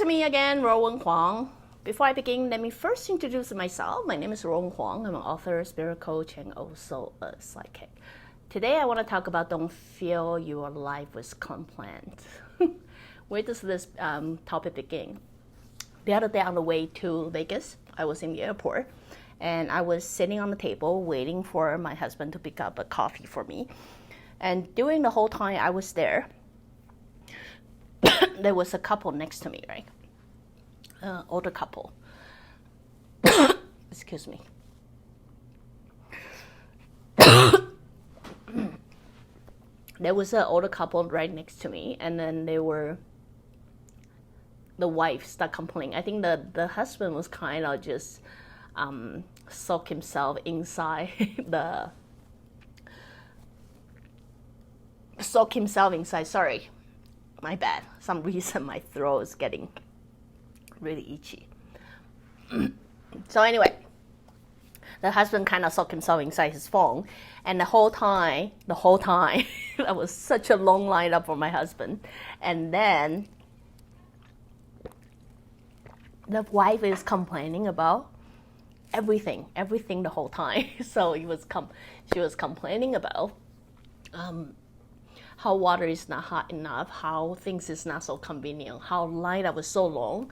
me again, Rowan Huang. Before I begin, let me first introduce myself. My name is Rowan Huang. I'm an author, spirit coach, and also a psychic. Today I want to talk about don't fill your life with complaints. Where does this topic begin? The other day on the way to Vegas, I was in the airport and I was sitting on the table waiting for my husband to pick up a coffee for me. And during the whole time I was there, there was a couple next to me, right? Older couple. Excuse me. There was an older couple right next to me, and then the wife started complaining. I think the husband was kind of just soak himself inside sorry, my bad. Some reason my throat is getting really itchy. So anyway, the husband kind of soaked himself inside his phone, and the whole time, that was such a long lineup for my husband. And then the wife is complaining about everything the whole time. So she was complaining about how water is not hot enough, how things is not so convenient, how lineup was so long,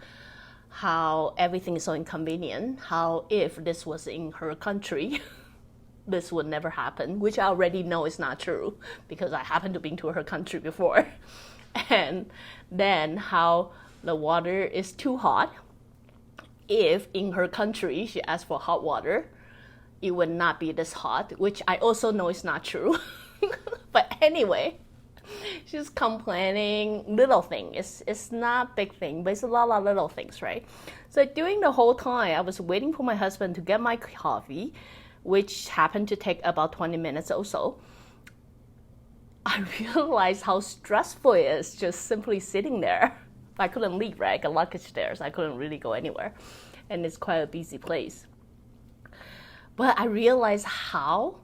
how everything is so inconvenient, how if this was in her country, this would never happen, which I already know is not true because I happened to be to her country before. And then how the water is too hot. If in her country she asked for hot water, it would not be this hot, which I also know is not true. But anyway, she's complaining little thing. It's not big thing, but it's a lot of little things, right? So during the whole time, I was waiting for my husband to get my coffee, which happened to take about 20 minutes or so. I realized how stressful it is just simply sitting there. I couldn't leave, right? I got luggage there, so I couldn't really go anywhere. And it's quite a busy place. But I realized how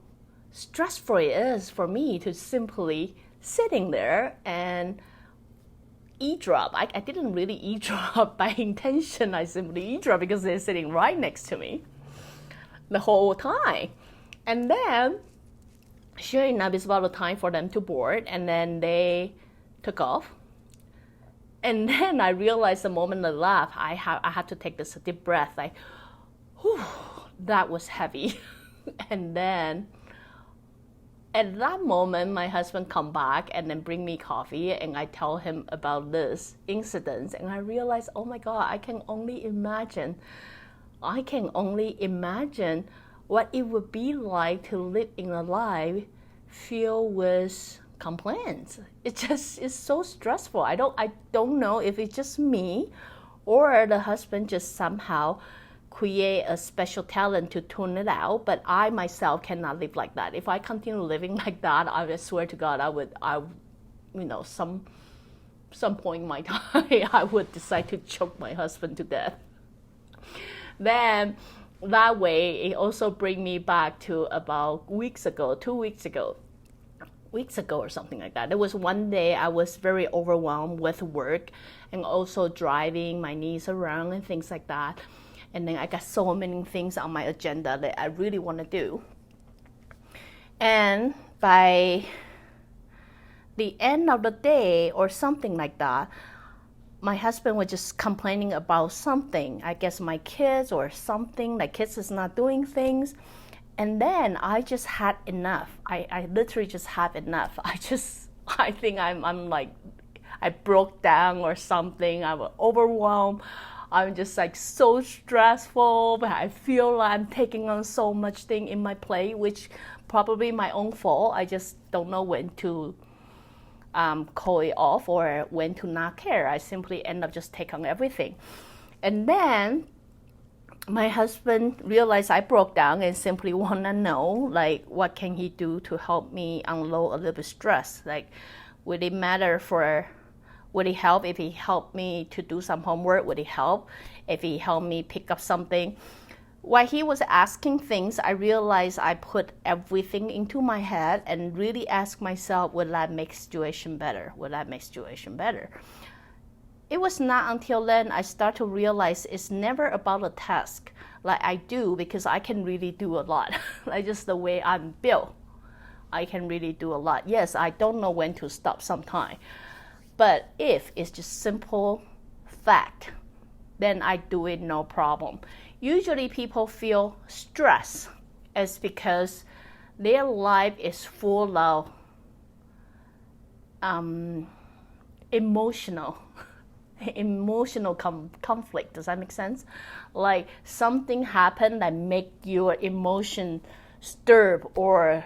stressful it is for me to simply sitting there and eavesdrop. I didn't really eavesdrop by intention. I simply eavesdrop because they're sitting right next to me the whole time. And then, sure enough, it's about the time for them to board, and then they took off. And then I realized the moment I left, I had to take this deep breath, like, whew, that was heavy. And then at that moment, my husband come back and then bring me coffee, and I tell him about this incident, and I realized, oh my God, I can only imagine what it would be like to live in a life filled with complaints. It just is so stressful. I don't know if it's just me or the husband just somehow create a special talent to tune it out, but I myself cannot live like that. If I continue living like that, I swear to God, some point in my time, I would decide to choke my husband to death. Then that way, it also bring me back to about 2 weeks ago or something like that. There was one day I was very overwhelmed with work and also driving my niece around and things like that. And then I got so many things on my agenda that I really want to do. And by the end of the day or something like that, my husband was just complaining about something. I guess my kids or something, like kids is not doing things. And then I just had enough. I literally just had enough. I think I'm like, I broke down or something. I was overwhelmed. I'm just like so stressful, but I feel like I'm taking on so much thing in my plate, which probably my own fault. I just don't know when to call it off or when to not care. I simply end up just taking on everything. And then my husband realized I broke down and simply want to know, like, what can he do to help me unload a little bit stress? Like, would it help if he helped me to do some homework? Would it help if he helped me pick up something? While he was asking things, I realized I put everything into my head and really asked myself, would that make situation better? Would that make situation better? it was not until then I start to realize it's never about a task like I do, because I can really do a lot. Like just the way I'm built, I can really do a lot. Yes, I don't know when to stop sometime, but if it's just simple fact, then I do it no problem. Usually people feel stress is because their life is full of emotional conflict. Does that make sense? Like something happened that make your emotion stirred, or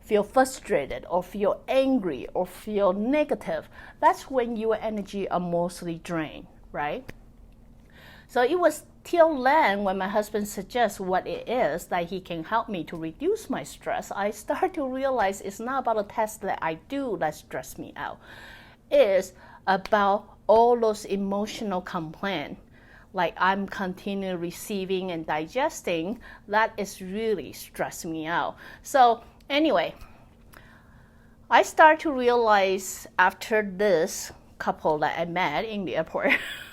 feel frustrated, or feel angry, or feel negative. That's when your energy are mostly drained, right? So it was till then, when my husband suggests what it is that he can help me to reduce my stress, I start to realize it's not about a task that I do that stress me out. It's about all those emotional complaints, like I'm continually receiving and digesting, that is really stressing me out. So anyway, I start to realize after this couple that I met in the airport,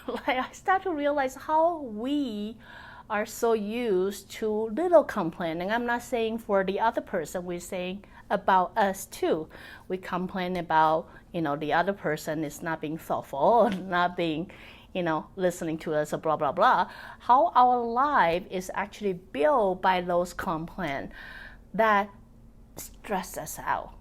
like I start to realize how we are so used to little complaining. I'm not saying for the other person, we're saying about us too. We complain about, the other person is not being thoughtful, not being, listening to us, or blah, blah, blah. How our life is actually built by those complaints that stress us out.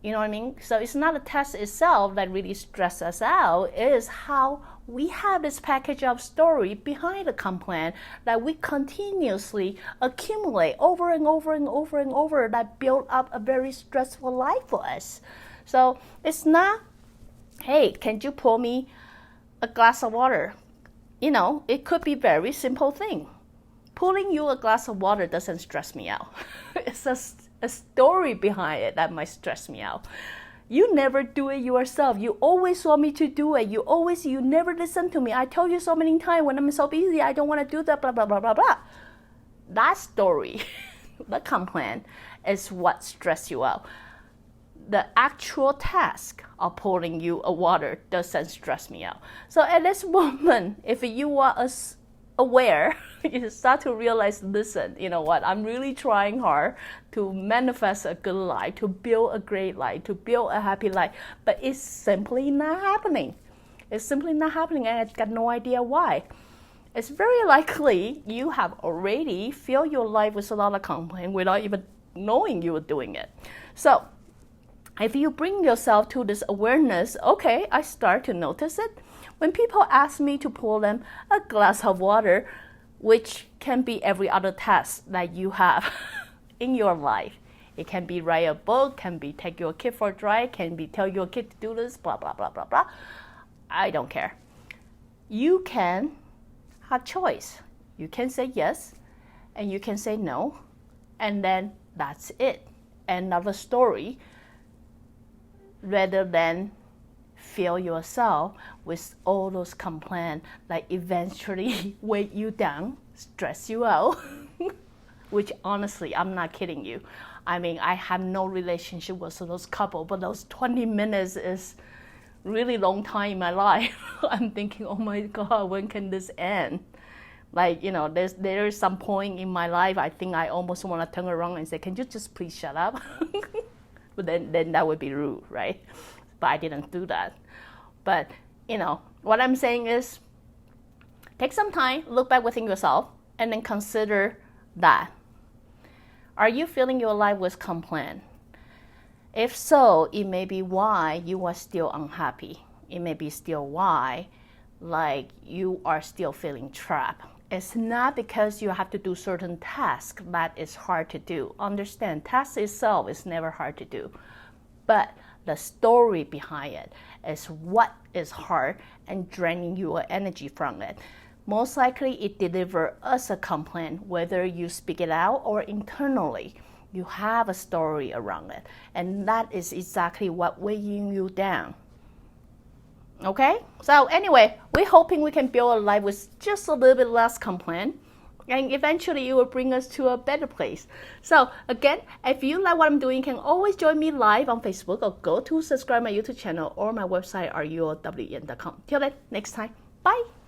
You know what I mean? So it's not the test itself that really stresses us out. It is how we have this package of story behind the complaint that we continuously accumulate over and over and over and over, that build up a very stressful life for us. So it's not, hey, can you pour me a glass of water? It could be very simple thing. Pouring you a glass of water doesn't stress me out. It's a story behind it that might stress me out. You never do it yourself. You always want me to do it. You never listen to me. I tell you so many times, when I'm so busy, I don't want to do that, blah, blah, blah, blah, blah. That story, the complaint, is what stress you out. The actual task of pouring you a water doesn't stress me out. So at this moment, if you are aware, you start to realize, listen, you know what, I'm really trying hard to manifest a good life, to build a great life, to build a happy life, but it's simply not happening. It's simply not happening, and I've got no idea why. It's very likely you have already filled your life with a lot of complaint without even knowing you were doing it. So if you bring yourself to this awareness, okay, I start to notice it. When people ask me to pour them a glass of water, which can be every other task that you have in your life. It can be write a book, can be take your kid for a drive, can be tell your kid to do this, blah, blah, blah, blah, blah. I don't care. You can have choice. You can say yes, and you can say no, and then that's it. Another story, rather than fill yourself with all those complaints that eventually weigh you down, stress you out, which honestly, I'm not kidding you. I mean, I have no relationship with those couple, but those 20 minutes is really long time in my life. I'm thinking, oh my God, when can this end? Like, there's some point in my life, I think I almost want to turn around and say, can you just please shut up? But then that would be rude, right? But I didn't do that. But, what I'm saying is, take some time, look back within yourself, and then consider that. Are you filling your life with complaint? If so, it may be why you are still unhappy. It may be still why, like, you are still feeling trapped. It's not because you have to do certain tasks that is hard to do. Understand, task itself is never hard to do. But the story behind it is what is hard and draining your energy from it. Most likely it delivers us a complaint, whether you speak it out or internally. You have a story around it. And that is exactly what weighing you down. Okay? So anyway, we're hoping we can build a life with just a little bit less complaint. And eventually it will bring us to a better place. So again, if you like what I'm doing, you can always join me live on Facebook or go to subscribe my YouTube channel or my website ruowen.com. Till then, next time, bye.